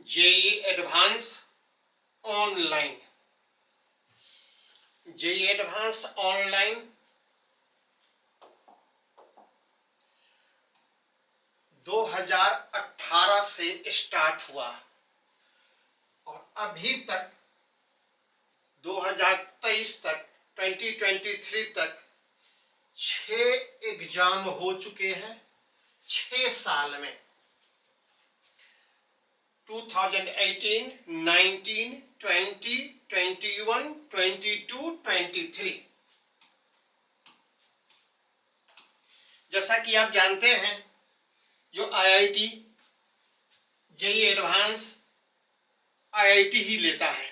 JEE advance online. JEE advance online 2018 से start हुआ और अभी तक 2023 तक 2023 तक 6 एग्जाम हो चुके हैं। 6 साल में 2018, 19, 20, 21, 22, 23। जैसा कि आप जानते हैं, जो आईआईटी जेईई एडवांस आईआईटी ही लेता है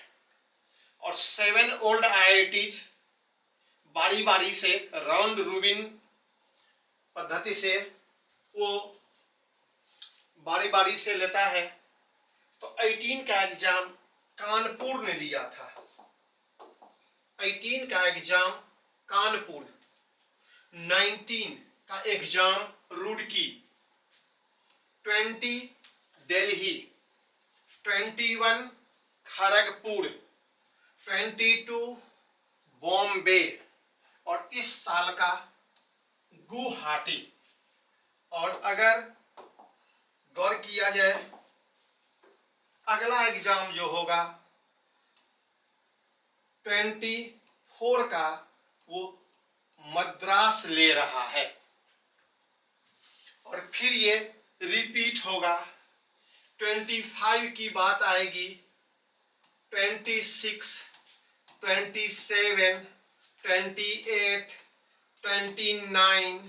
और 7 ओल्ड आईआईटीज बारी बारी से राउंड रूबिन पद्धति से वो बारी बारी से लेता है। तो 18 का एग्जाम कानपुर ने लिया था। 18 का एग्जाम कानपुर, 19 का एग्जाम रुड़की, 20 दिल्ली, 21 खड़गपुर, 22 बॉम्बे और इस साल का गुवाहाटी। और अगर गौर किया जाए, अगला एग्जाम जो होगा 24 का, वो मद्रास ले रहा है और फिर ये रिपीट होगा। 25 की बात आएगी, 26, 27, 28, 29,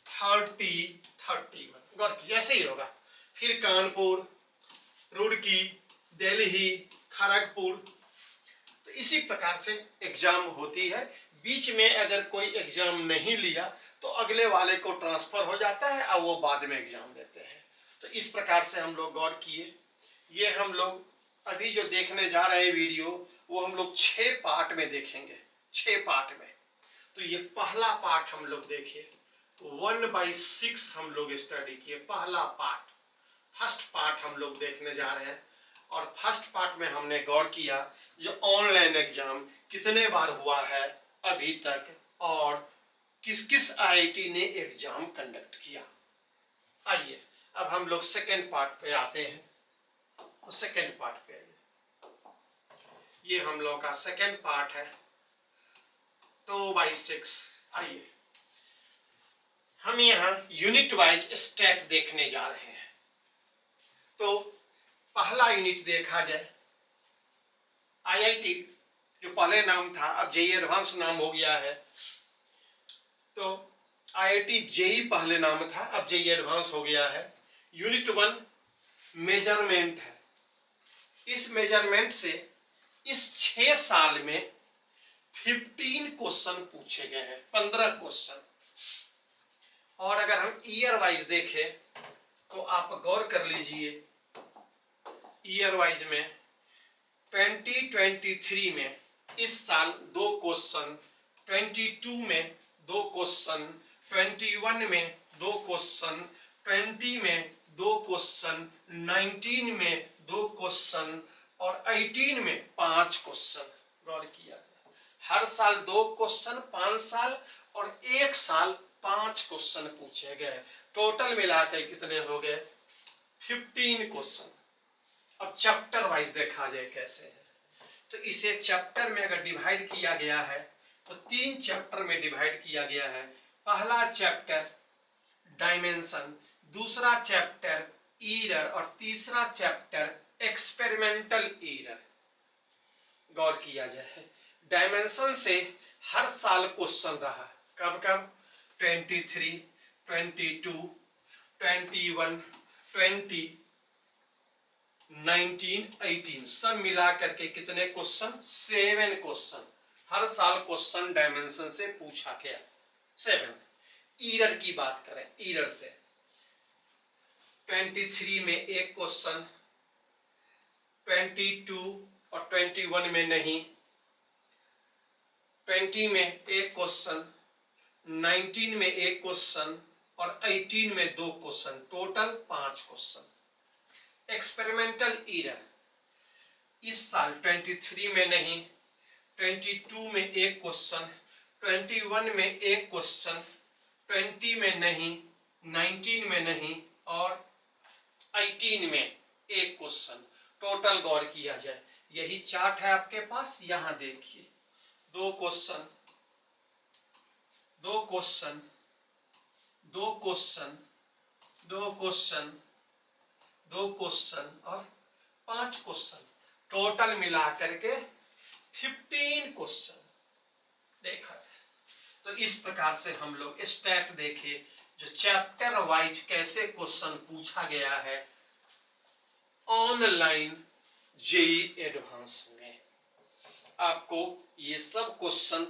30, 31। गौर की ऐसे ही होगा। फिर कानपुर, रुड़की, दिल्ली, खड़गपुर। तो इसी प्रकार से एग्जाम होती है। बीच में अगर कोई एग्जाम नहीं लिया तो अगले वाले को ट्रांसफर हो जाता है और वो बाद में एग्जाम देते हैं। तो इस प्रकार से हम लोग गौर किए। ये हम लोग अभी जो देखने जा रहे हैं वीडियो, वो हम लोग 6 पार्ट में देखेंगे। 6 पार्ट में। तो ये पहला पार्ट हम लोग देखे, 1/6 हम लोग स्टडी किए। पहला पार्ट, फर्स्ट पार्ट हम लोग देखने जा रहे हैं। और फर्स्ट पार्ट में हमने गौर किया जो ऑनलाइन एग्जाम कितने बार हुआ है अभी तक और किस किस आईआईटी ने एग्जाम कंडक्ट किया। आइए अब हम लोग सेकेंड पार्ट पे आते हैं। तो सेकेंड पार्ट पे आइए, ये हम लोग का सेकेंड पार्ट है 2/6। आइए हम यहाँ यूनिट वाइज स्टेट देखने जा रहे हैं। तो पहला यूनिट देखा जाए, आईआईटी जो पहले नाम था अब जेईई एडवांस नाम हो गया है। तो आईआईटी जेईई पहले नाम था, अब जेईई एडवांस हो गया है। यूनिट 1 मेजरमेंट है। इस मेजरमेंट से इस 6 साल में 15 क्वेश्चन पूछे गए हैं, 15 क्वेश्चन। और अगर हम ईयर वाइज देखें तो आप गौर कर लीजिए, ईयर वाइज में 2023 में इस साल 2 क्वेश्चन, 22 में 2 क्वेश्चन, 21 में 2 क्वेश्चन, 20 में 2 क्वेश्चन, 19 में 2 क्वेश्चन और 18 में 5 क्वेश्चन। गौर किया जाए, हर साल 2 क्वेश्चन 5 साल और 1 साल 5 क्वेश्चन पूछे गए। टोटल मिलाकर कितने हो गए? 15 क्वेश्चन। अब चैप्टर वाइज देखा जाए कैसे है। तो इसे चैप्टर में अगर डिवाइड किया गया है तो 3 चैप्टर में डिवाइड किया गया है। पहला चैप्टर डायमेंशन, दूसरा चैप्टर ईरर और तीसरा चैप्टर एक्सपेरिमेंटल ईरर। गौर किया जाए, डायमेंशन से हर साल क्वेश्चन रहा। कब कब? 23, 22, 21, 20, 19, 18 सब मिला करके कितने क्वेश्चन? 7 क्वेश्चन। हर साल क्वेश्चन डायमेंशन से पूछा गया, 7। ईरर की बात करें, ईरर से 23 में 1 क्वेश्चन, 22 और 21 में नहीं, 20 में 1 क्वेश्चन, 19 में 1 क्वेश्चन और 18 में 2 question, total 5 question. Experimental error, इस साल 23 में नहीं, 22 में एक क्वेश्चन, 21 में एक क्वेश्चन, 20 में नहीं, 19 में नहीं और 18 में एक क्वेश्चन, टोटल गौर किया जाए। यही चार्ट है आपके पास, यहां देखिए, दो क्वेश्चन, दो क्वेश्चन, दो क्वेश्चन, दो क्वेश्चन, दो क्वेश्चन और 5 क्वेश्चन, टोटल मिलाकर के 15 क्वेश्चन देखा जाए। तो इस प्रकार से हम लोग स्टैट देखे, जो चैप्टर वाइज कैसे क्वेश्चन पूछा गया है ऑनलाइन जेई एडवांस में। आपको ये सब क्वेश्चन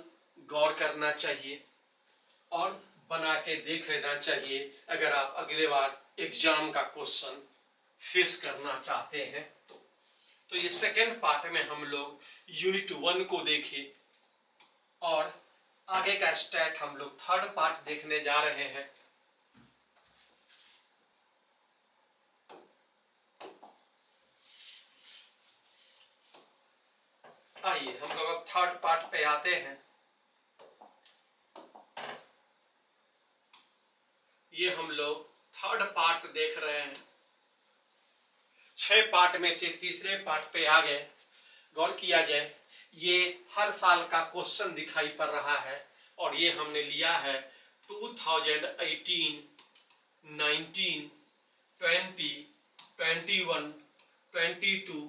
गौर करना चाहिए और बना के देख लेना चाहिए अगर आप अगले बार एग्जाम का क्वेश्चन फेस करना चाहते हैं तो ये सेकेंड पार्ट में हम लोग यूनिट 1 को देखे और आगे का स्टैट हम लोग थर्ड पार्ट देखने जा रहे हैं। आइए हम लोग अब थर्ड पार्ट पे आते हैं। ये हम लोग थर्ड पार्ट देख रहे हैं, 6 पार्ट में से तीसरे पार्ट पे आ गए। गौर किया जाए, ये हर साल का क्वेश्चन दिखाई पड़ रहा है और ये हमने लिया है 2018, 19, 20, 21, 22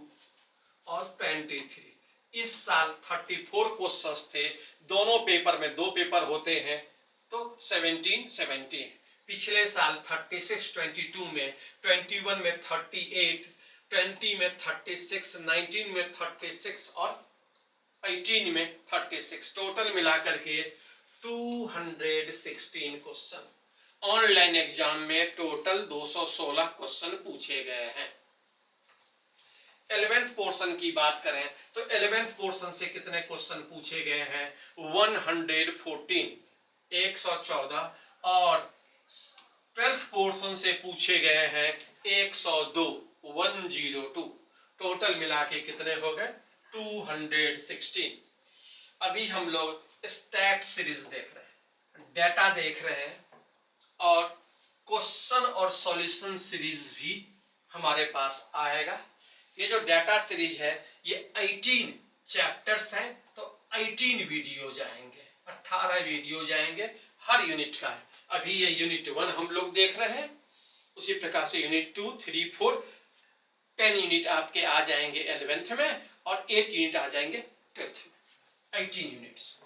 और 23। इस साल 34 क्वेश्चंस थे, दोनों पेपर में 2 पेपर होते हैं तो 17 पिछले साल 36 22 में, 21 में 38, 20 में 36, 19 में 36 और 18 में 36, टोटल मिलाकर के 216 क्वेश्चन। ऑनलाइन एग्जाम में टोटल 216 क्वेश्चन पूछे गए हैं। 11th पोर्शन की बात करें तो 11th पोर्शन से कितने क्वेश्चन पूछे गए हैं? 114, 114 और 12th पोर्शन से पूछे गए हैं 102, 102। टोटल मिला के कितने हो गए? 216। अभी हम लोग स्टैट सीरीज देख रहे हैं, डेटा देख रहे हैं और क्वेश्चन और सॉल्यूशन सीरीज भी हमारे पास आएगा। ये जो डाटा सीरीज है ये 18 चैप्टर्स हैं तो 18 वीडियो जाएंगे, 18 वीडियो जाएंगे, हर यूनिट का है। अभी ये यूनिट 1 हम लोग देख रहे हैं, उसी प्रकार से यूनिट 2, 3, 4, 10 यूनिट आपके आ जाएंगे 11th में और 8 यूनिट आ जाएंगे 12th में, 18 यूनिट्स।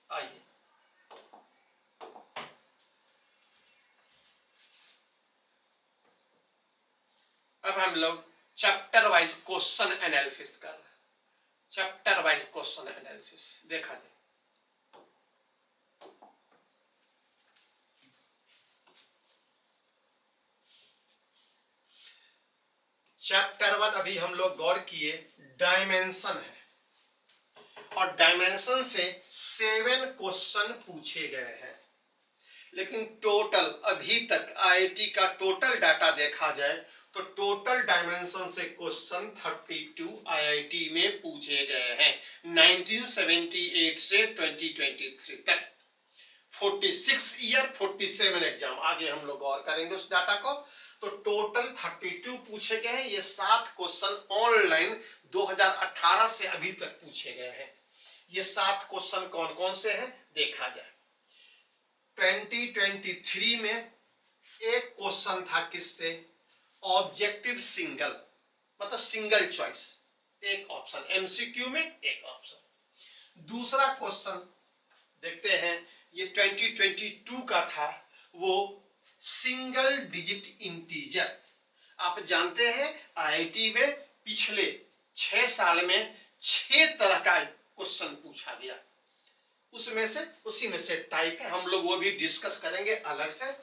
आइए अब हम लोग चैप्टर वाइज क्वेश्चन एनालिसिस कर रहे हैं। चैप्टर वाइज क्वेश्चन एनालिसिस देखा जाए। चैप्टर 1 अभी हम लोग गौर किए, डायमेंशन है और डायमेंशन से 7 क्वेश्चन पूछे गए हैं। लेकिन टोटल अभी तक आईआईटी का टोटल डाटा देखा जाए तो टोटल डायमेंशन से क्वेश्चन 32 आईआईटी में पूछे गए हैं 1978 से 2023 तक। 46 ईयर 47 एग्जाम, आगे हम लोग गौर करेंगे उस डाटा को। तो टोटल 32 पूछे गए हैं। ये 7 क्वेश्चन ऑनलाइन 2018 से अभी तक पूछे गए हैं। ये 7 क्वेश्चन कौन कौन से हैं देखा जाए। 2023 में एक क्वेश्चन था किससे? ऑब्जेक्टिव सिंगल, मतलब सिंगल चॉइस, एक ऑप्शन, एमसीक्यू में एक ऑप्शन। दूसरा क्वेश्चन देखते हैं, ये 2022 का था, वो सिंगल डिजिट इंटीजर। आप जानते हैं आईआईटी में पिछले 6 साल में 6 तरह का क्वेश्चन पूछा गया, उसमें से उसी में से टाइप है, हम लोग वो भी डिस्कस करेंगे अलग से।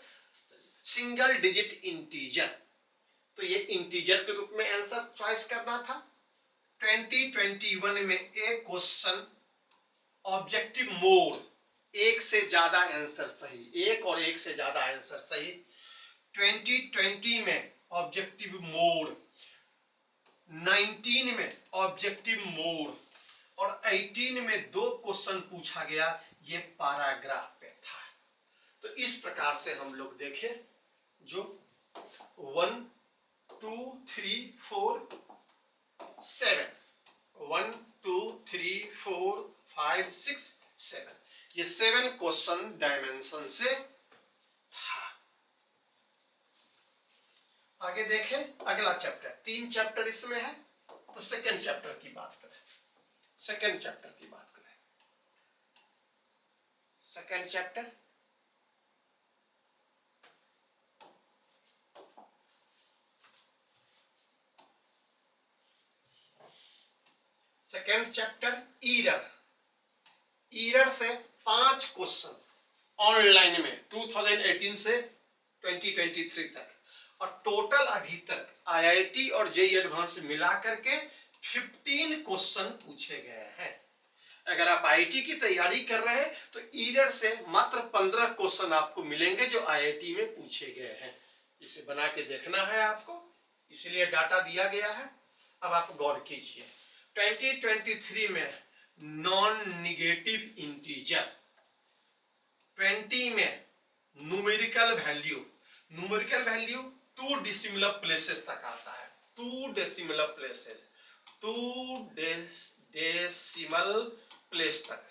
सिंगल डिजिट इंटीजर, तो ये इंटीजर के रूप में आंसर चॉइस करना था। 2021 में एक क्वेश्चन ऑब्जेक्टिव मोड, एक से ज्यादा आंसर सही, एक और एक से ज्यादा आंसर सही। 2020 में ऑब्जेक्टिव मोड, 19 में ऑब्जेक्टिव मोड और 18 में 2 क्वेश्चन पूछा गया, ये पैराग्राफ पे था। तो इस प्रकार से हम लोग देखें जो 1 2 3 4 7 1 2 3 4 5 6 7 ये 7 क्वेश्चन डायमेंशन से था। आगे देखें अगला चैप्टर, 3 चैप्टर इसमें है, तो सेकंड चैप्टर की बात करें। सेकंड चैप्टर की बात करें, सेकंड चैप्टर ईरर से 5 क्वेश्चन ऑनलाइन में 2018 से 2023 तक, और टोटल अभी तक आईआईटी और जेईई एडवांस मिला करके 15 क्वेश्चन पूछे गए हैं। अगर आप आईआईटी की तैयारी कर रहे हैं तो ईरर से मात्र 15 क्वेश्चन आपको मिलेंगे जो आईआईटी में पूछे गए हैं। इसे बना के देखना है आपको, इसलिए डाटा दिया गया है। अब आप गौर कीजिए, 2023 में नॉन निगेटिव इंटीजर, 20 में numerical value, numerical value 2 decimal places तक आता है, 2 डेसिमल प्लेसेस, 2 डेसिमल प्लेस तक।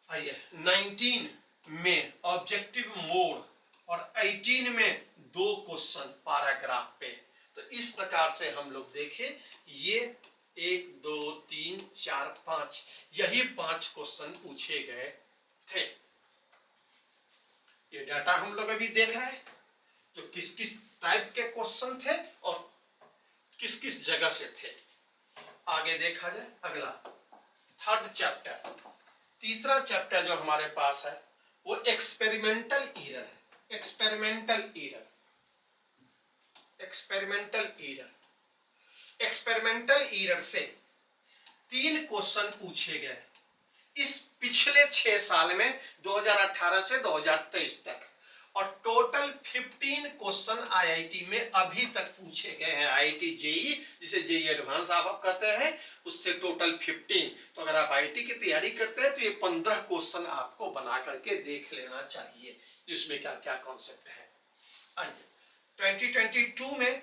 आइए 19 में ऑब्जेक्टिव मोड और 18 में 2 क्वेश्चन पैराग्राफ पे। तो इस प्रकार से हम लोग देखें, ये 1 2 3 4 5 यही 5 क्वेश्चन पूछे गए थे। ये डाटा हम लोग अभी देख रहे हैं जो किस किस टाइप के क्वेश्चन थे और किस किस जगह से थे। आगे देखा जाए अगला थर्ड चैप्टर, तीसरा चैप्टर जो हमारे पास है वो एक्सपेरिमेंटल ईरर है। Experimental error, experimental error, experimental error से 3 क्वेश्चन पूछे गए इस पिछले 6 साल में 2018 से 2023 तक, और टोटल 15 क्वेश्चन आईआईटी में अभी तक पूछे गए हैं। आईआईटी जेईई, जिसे जेईई एडवांस आप कहते हैं, उससे टोटल 15। तो अगर आप आईआईटी की तैयारी करते हैं तो ये 15 क्वेश्चन आपको बना करके देख लेना चाहिए, इसमें क्या क्या कॉन्सेप्ट है। 2022 में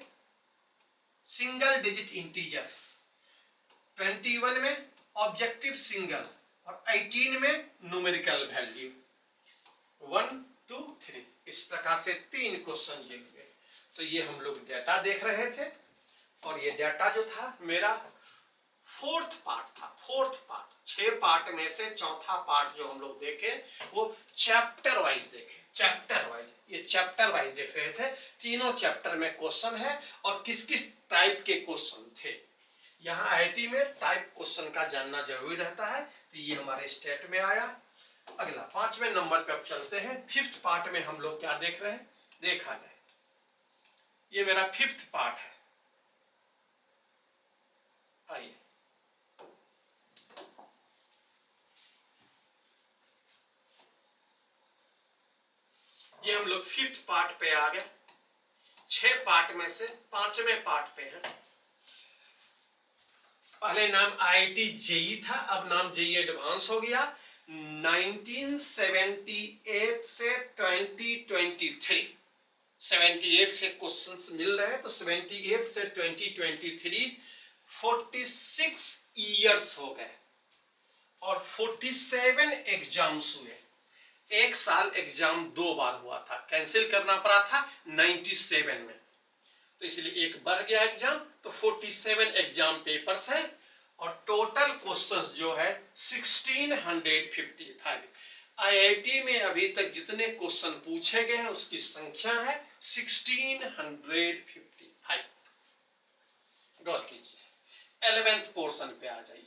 सिंगल डिजिट इंटीजर, 21 में ऑब्जेक्टिव सिंगल और 18 में न्यूमेरिकल वैल्यू 1 2 3, इस प्रकार से 3 क्वेश्चन ये हुए। तो ये हम लोग डेटा देख रहे थे, और ये डेटा जो था मेरा 4th पार्ट था। 4th पार्ट, 6 पार्ट में से चौथा पार्ट जो हम लोग देखे वो चैप्टर वाइज देखे, चैप्टर वाइज, ये चैप्टर वाइज देख रहे थे। तीनों चैप्टर में क्वेश्चन है और किस किस टाइप के क्वेश्चन थे। यहाँ आईआईटी में टाइप क्वेश्चन का जानना जरूरी रहता है, तो ये हमारे स्टेट में आया। अगला 5वें नंबर पे अब चलते हैं। 5th पार्ट में हम लोग क्या देख रहे हैं, देखा जाए। ये मेरा 5th पार्ट है। आइए ये हम लोग 5th पार्ट पे आ गए। 6 पार्ट में से 5वें पार्ट पे हैं। पहले नाम आईआईटी जेईई था, अब नाम जेईई एडवांस हो गया। 1978 से 2023, 78 से क्वेश्चंस मिल रहे हैं, तो 78 से 2023 46 ईयर्स हो गए और 47 एग्जाम्स हुए। एक साल एग्जाम 2 बार हुआ था, कैंसिल करना पड़ा था 97 में, तो इसलिए एक बढ़ गया एग्जाम। तो 47 एग्जाम पेपर्स हैं और टोटल क्वेश्चंस जो है 1655। आईआईटी में अभी तक जितने क्वेश्चन पूछे गए हैं उसकी संख्या है 1655। गौर कीजिए। 11th पोर्शन पे आ जाइए।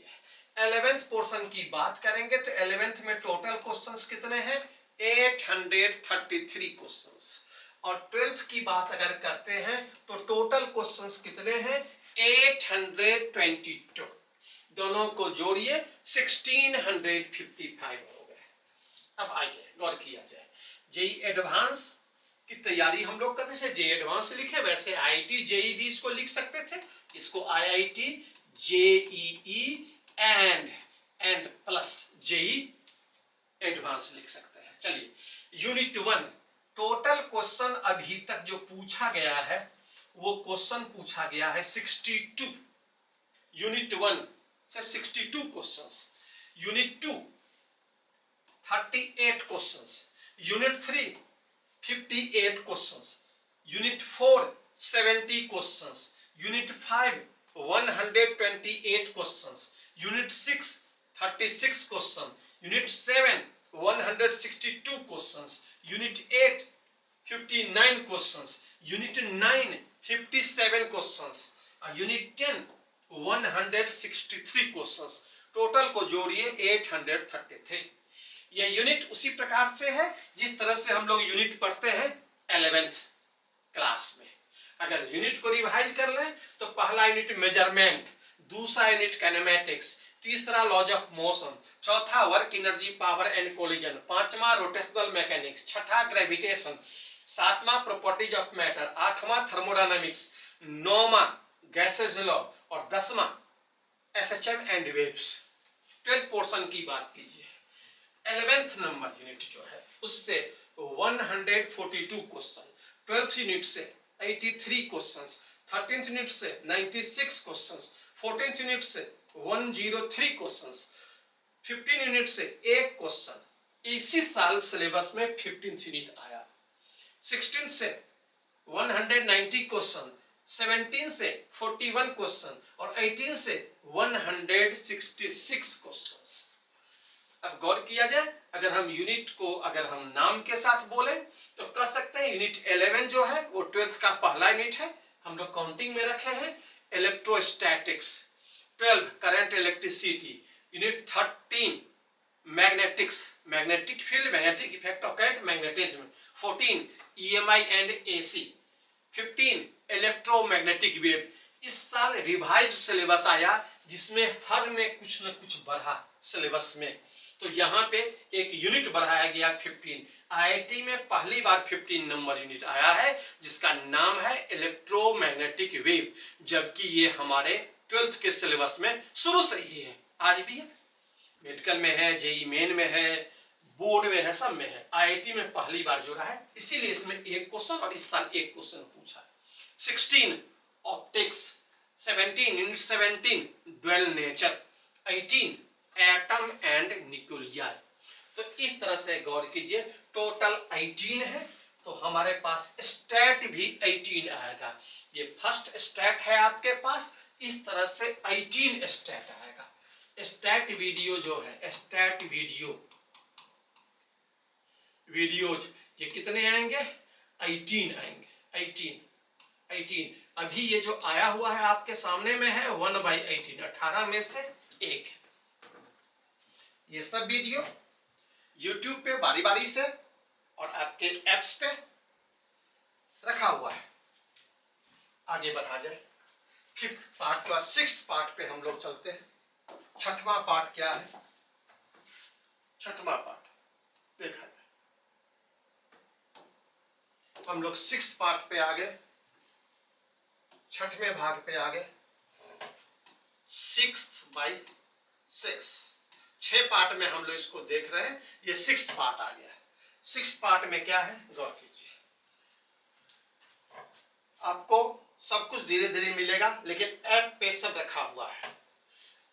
11th पोर्शन की बात करेंगे तो 11th में टोटल क्वेश्चंस कितने हैं, 833 क्वेश्चंस। और 12th की बात अगर करते हैं तो टोटल क्वेश्चंस कितने हैं, 822। दोनों को जोड़िए 1655 हो गए। अब आइए गौर किया जाए, जेईई एडवांस की तैयारी हम लोग करते थे, जे एडवांस लिखे, वैसे IIT JEE भी इसको लिख सकते थे। इसको IIT JEE and plus JEE advance लिख सकते हैं। चलिए, यूनिट 1 टोटल क्वेश्चन अभी तक जो पूछा गया है वो क्वेश्चन पूछा गया है 62। यूनिट 1 से 62 questions, unit 2 38 questions, unit 3 58 questions, unit 4 70 questions, unit 5 128 questions, unit 6 36 question, unit 7 162 questions, unit 8 59 questions, unit 9 57 questions, unit 10 163 questions. Total को जोड़िए 833। यह यूनिट उसी प्रकार से है जिस तरह से हम लोग यूनिट पढ़ते हैं 11th क्लास में। अगर यूनिट को रिवाइज कर लें तो पहला यूनिट मेजरमेंट, दूसरा यूनिट काइनेमेटिक्स, तीसरा लॉज ऑफ मोशन, चौथा work energy power and collision, पांचवा रोटेशनल मैकेनिक्स, छठा ग्रेविटेशन, सातवां प्रॉपर्टीज ऑफ मैटर, आठवां थर्मोडायनामिक्स, नौवां गैसेस लॉ और 10वां SHM and waves. 12th portion की बात कीजिए, 11th नंबर यूनिट जो है उससे 142 क्वेश्चन, 12th यूनिट से 83 क्वेश्चंस, 13th यूनिट से 96 क्वेश्चंस, 14th यूनिट से 103 क्वेश्चंस, 15 यूनिट से एक क्वेश्चन। इसी साल सिलेबस में 15th यूनिट आया। 16 से 190 क्वेश्चन, 17 से 41 क्वेश्चन और 18 से 166 क्वेश्चंस। अब गौर किया जाए, अगर हम यूनिट को अगर हम नाम के साथ बोले तो कह सकते हैं यूनिट 11 जो है वो 12th का पहला यूनिट है, हम लोग काउंटिंग में रखे हैं। Electrostatics, 12 current electricity, unit 13 magnetics, magnetic field, magnetic effect of current, magnetism, 14 EMI and AC, 15 electromagnetic wave. इस साल रिवाइज सिलेबस आया जिसमें हर में कुछ न कुछ बढ़ा सिलेबस में, तो यहाँ पे एक यूनिट बढ़ाया गया 15। IIT में पहली बार 15 नंबर यूनिट आया है जिसका नाम है इलेक्ट्रोमैग्नेटिक वेव, जबकि ये हमारे 12th के सिलेबस में शुरू से ही है, आज भी है, मेडिकल में है, JEE मेन में है, बोर्ड में है, सब में है। IIT में पहली बार जोड़ा है, इसीलिए इसमें एक क्वेश्चन और इस साल एक क्वेश्चन पूछा है। 16 optics, 17 unit 17 dual nature, 18 atom and nuclear. तो इस तरह से गौर कीजिए, टोटल 18 है, तो हमारे पास स्टैट भी 18 आएगा। ये फर्स्ट स्टैट है आपके पास, इस तरह से 18 स्टैट आएगा। स्टैट वीडियो जो है, स्टैट वीडियोज ये कितने आएंगे? 18 आएंगे। 18 अभी ये जो आया हुआ है आपके सामने में है 1/18, 18 में से एक। ये सब वीडियो YouTube पे बारी बारी से और आपके एप्स पे रखा हुआ है। आगे बढ़ा जाए, 5th पार्ट के बाद 6th पार्ट पे हम लोग चलते हैं। 6वां पार्ट क्या है? 6वां पार्ट देखा जाए, हम लोग 6th पार्ट पे आ गए, 6वें भाग पे आ गए। 6/6 6 पार्ट में हम लोग इसको देख रहे हैं, ये 6th पार्ट आ गया है। 6th पार्ट में क्या है गौर कीजिए, आपको सब कुछ धीरे धीरे मिलेगा, लेकिन ऐप पे सब रखा हुआ है।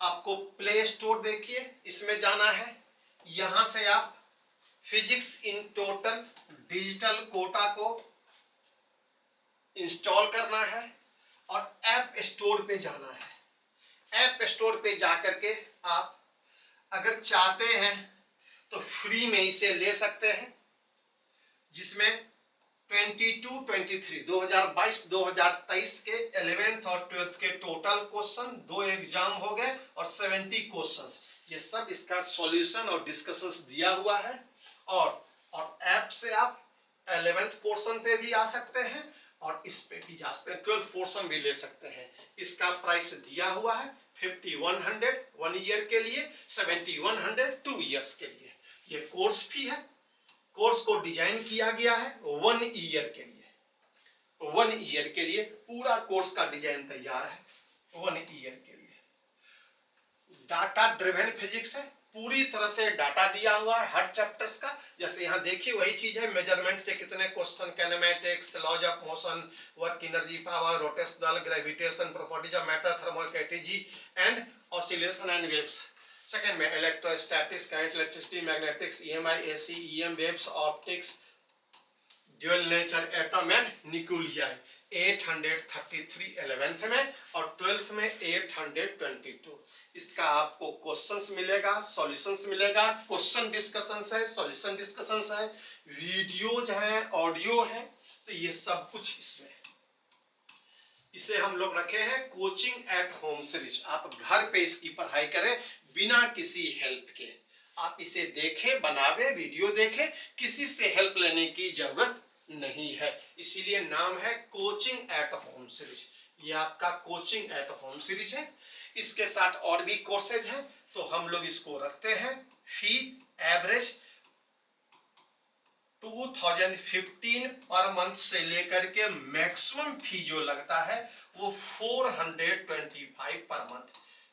आपको प्ले स्टोर देखिए, इसमें जाना है, यहां से आप physics in total digital Kota को इंस्टॉल करना है और ऐप स्टोर पे जाना है। ऐप स्टोर पे जाकर के आप अगर चाहते हैं तो फ्री में इसे ले सकते हैं, जिसमें 2022-23 के 11th और 12th के टोटल क्वेश्चन, 2 एग्जाम हो गए और 70 क्वेश्चंस, ये सब इसका सॉल्यूशन और डिस्कशंस दिया हुआ है। और ऐप से आप 11th पोर्शन पे भी आ सकते हैं और इस पे भी जा सकते हैं, 12th पोर्शन भी ले सकते हैं। इसका प्राइस दिया हुआ है 5100 1 ईयर के लिए, 7100 2 ईयर्स के लिए। ये कोर्स फी है, कोर्स को डिजाइन किया गया है 1 ईयर के लिए, 1 ईयर के लिए पूरा कोर्स का डिजाइन तैयार है 1 ईयर के लिए। डाटा ड्रिवन फिजिक्स है, पूरी तरह से डाटा दिया हुआ है हर चैप्टर्स का। जैसे यहाँ देखिए वही चीज है, मेजरमेंट से कितने question, kinematics, laws of motion, work energy, power, rotational, gravitation, properties of matter, thermodynamics and oscillation and waves. Second में electrostatics, current, electricity, magnetics, EMI, AC, EM, waves, optics, dual nature, atom and nuclei 833 11th में, और 12th में 822। इसका आपको questions मिलेगा, solutions मिलेगा, question discussions है, solution discussions है, वीडियोज है, ऑडियो है, तो ये सब कुछ इसमें। इसे हम लोग रखे हैं कोचिंग एट होम सीरीज। आप घर पे इसकी पढ़ाई करें बिना किसी हेल्प के। आप इसे देखें, बनावे, वीडियो देखें, किसी से हेल्प लेने की जरूरत नहीं है। इसीलिए नाम है कोचिंग एट होम सीरीज। ये आपका कोचिंग एट होम सीरीज है। इसके साथ और भी कोर्सेज हैं, तो हम लोग इसको रखते हैं फी एवरेज 2015 पर मंथ से लेकर के मैक्सिमम फी जो लगता है वो 425 पर मंथ।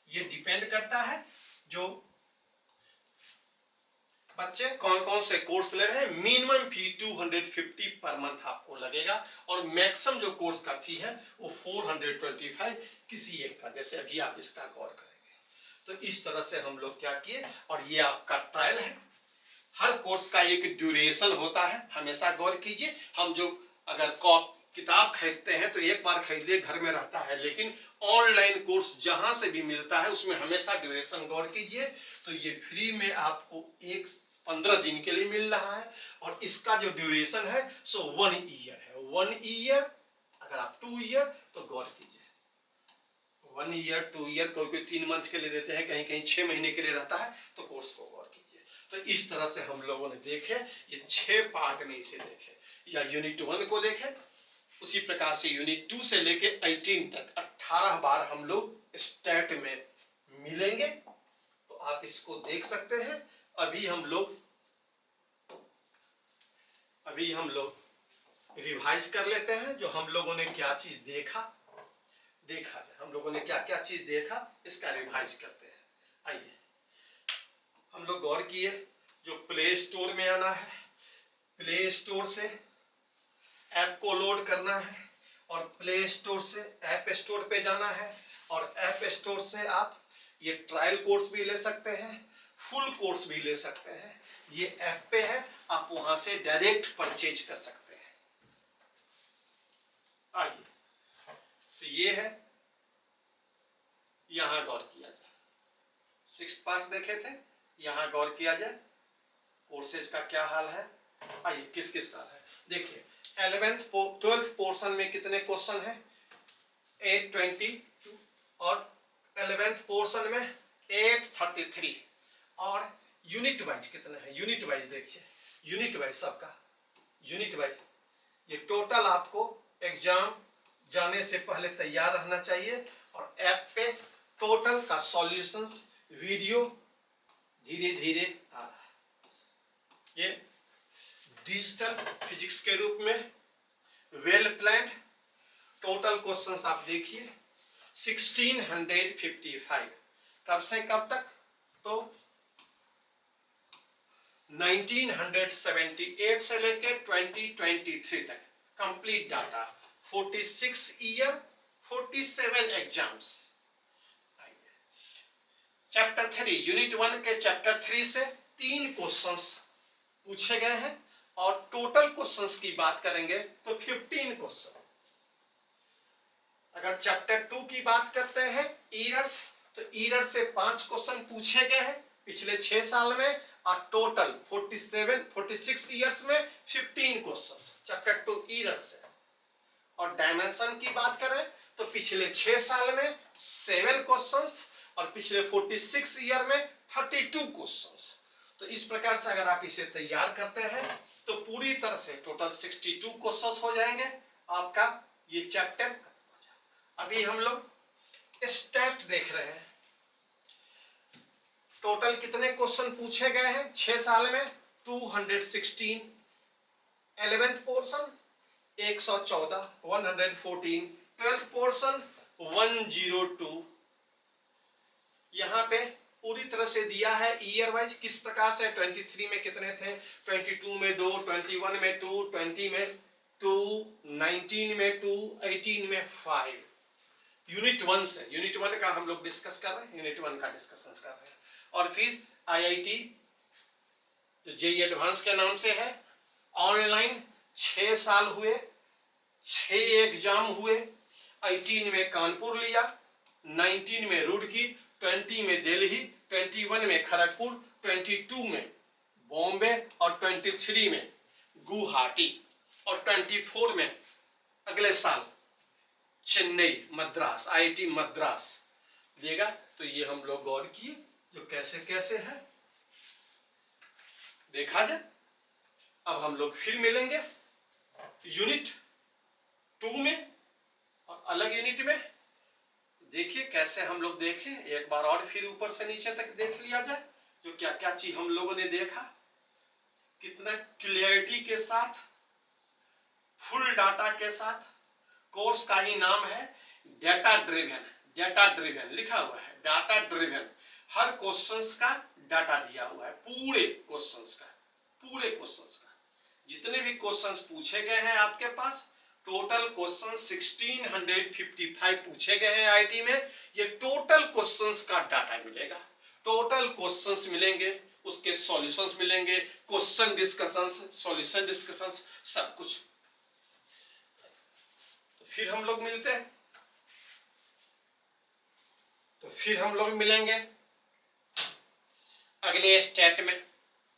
ये डिपेंड करता है जो बच्चे कौन कौन से कोर्स ले रहे हैं। मिनिमम फी 250 पर मंथ आपको लगेगा, और मैक्सिमम जो कोर्स का फी है वो 425 किसी एक का। जैसे अभी आप इसका गौर करेंगे, तो इस तरह से हम लोग क्या किए, और ये आपका ट्रायल है। हर कोर्स का एक ड्यूरेशन होता है, हमेशा गौर कीजिए। हम जो अगर किताब खरीदते हैं तो एक बार खरीदे घर में रहता है, लेकिन ऑनलाइन कोर्स जहां से भी मिलता है उसमें हमेशा ड्यूरेशन गौर कीजिए। तो ये फ्री में आपको 15 दिन के लिए मिल रहा है, और इसका जो ड्यूरेशन है सो 1 ईयर है। 1 ईयर, अगर आप 2 ईयर तो गौर कीजिए, 1 ईयर 2 ईयर, कोई कोई 3 मंथ के लिए देते हैं, कहीं कहीं 6 महीने के लिए रहता है, तो कोर्स को गौर कीजिए। तो इस तरह से हम लोगों ने देखे, इस 6 पार्ट में इसे देखे, या यूनिट 1 को देखे, उसी प्रकार से यूनिट 2 से लेके 18 तक 18 बार हम लोग स्टैट में मिलेंगे, तो आप इसको देख सकते हैं। अभी हम लोग रिवाइज कर लेते हैं, जो हम लोगों ने क्या चीज देखा जाए, हम लोगों ने क्या क्या चीज देखा, इसका रिवाइज करते हैं। आइए हम लोग गौर किए, जो प्ले स्टोर में आना है, प्ले स्टोर से ऐप को लोड करना है, और प्ले स्टोर से ऐप स्टोर पे जाना है, और ऐप स्टोर से आप ये ट्रायल कोर्स भी ले सकते हैं, फुल कोर्स भी ले सकते हैं। ये ऐप पे है, आप वहां से डायरेक्ट परचेज कर सकते हैं। आइए, तो ये है, यहां गौर किया जाए। 6 पार्ट देखे थे, यहां गौर किया जाए कोर्सेज का क्या हाल है। आइए किस किस साल है देखिए। 12th पोर्शन में कितने क्वेश्चन है, 822, और 11th पोर्शन में 833, और यूनिट वाइज कितना है, यूनिट वाइज देखिए, यूनिट वाइज सबका, यूनिट वाइज ये टोटल आपको एग्जाम जाने से पहले तैयार रहना चाहिए। और ऐप पे टोटल का सॉल्यूशंस वीडियो धीरे धीरे आ रहा है। ये डिजिटल फिजिक्स के रूप में वेल प्लान्ड टोटल क्वेश्चंस आप देखिए 1655, कब से कब तक, तो 1978 से लेके 2023 तक complete data, 46 year 47 exams. Chapter 3 unit 1 के चैप्टर 3 से 3 क्वेश्चंस पूछे गए हैं, और टोटल क्वेश्चंस की बात करेंगे तो 15 क्वेश्चन। अगर चैप्टर 2 की बात करते हैं ईयर्स, तो ईयर से 5 क्वेश्चन पूछे गए हैं पिछले 6 साल में, और टोटल 46 ईयर्स में 15 क्वेश्चंस चैप्टर 2 ईयर से। और डायमेंशन की बात करें तो पिछले 6 साल में 7 क्वेश्चंस, और पिछले 46 ईयर में 32 क्वेश्चंस। तो इस प्रकार से अगर आप इसे तैयार करते हैं तो पूरी तरह से टोटल 62 क्वेश्चंस हो जाएंगे, आपका ये चैप्टर खत्म हो जाएगा। अभी हम लोग स्टैट देख रहे हैं, टोटल कितने क्वेश्चन पूछे गए हैं 6 साल में, 216 11th पोर्शन 114, 114, 12th पोर्शन 102। यहाँ पे पूरी तरह से दिया है ईयर वाइज किस प्रकार से। 23 में कितने थे, 22 में 2, 21 में 2, 20 में 2, 19 में 2, 18 में 5। यूनिट 1 से, यूनिट 1 का हम लोग डिस्कस कर रहे हैं, यूनिट 1 का डिस्कशन कर रहे हैं। और फिर आईआईटी जो जेईई एडवांस के नाम से है, ऑनलाइन 6 साल हुए, 6 एग्जाम हुए। 18 में कानपुर लिया, 19 में रुड़की, 20 में दिल्ली, 21 में खड़गपुर, 22 में बॉम्बे और 23 में गुवाहाटी और 24 में अगले साल चेन्नई, मद्रास, आईआईटी मद्रास लेगा। तो ये हम लोग गौर किए जो कैसे कैसे है, देखा जाए। अब हम लोग फिर मिलेंगे यूनिट 2 में और अलग यूनिट में। देखिए कैसे हम लोग देखें, एक बार और फिर ऊपर से नीचे तक देख लिया जाए जो क्या क्या चीज हम लोगों ने देखा, कितना क्लियरिटी के साथ, फुल डाटा के साथ। कोर्स का ही नाम है डाटा ड्रिवन, डाटा ड्रिवन लिखा हुआ है, डाटा ड्रिवन। हर क्वेश्चंस का डाटा दिया हुआ है, पूरे क्वेश्चंस का, पूरे क्वेश्चंस का। जितने भी क्वेश्चंस पूछे गए हैं आपके पास, टोटल क्वेश्चन 1655 पूछे गए हैं आईटी में। ये टोटल क्वेश्चंस का डाटा मिलेगा, टोटल क्वेश्चंस मिलेंगे, उसके सॉल्यूशंस मिलेंगे, क्वेश्चन डिस्कशंस, सॉल्यूशन डिस्कशंस, सब कुछ। तो फिर हम लोग मिलते हैं, तो फिर हम लोग मिलेंगे अगले स्टेट में।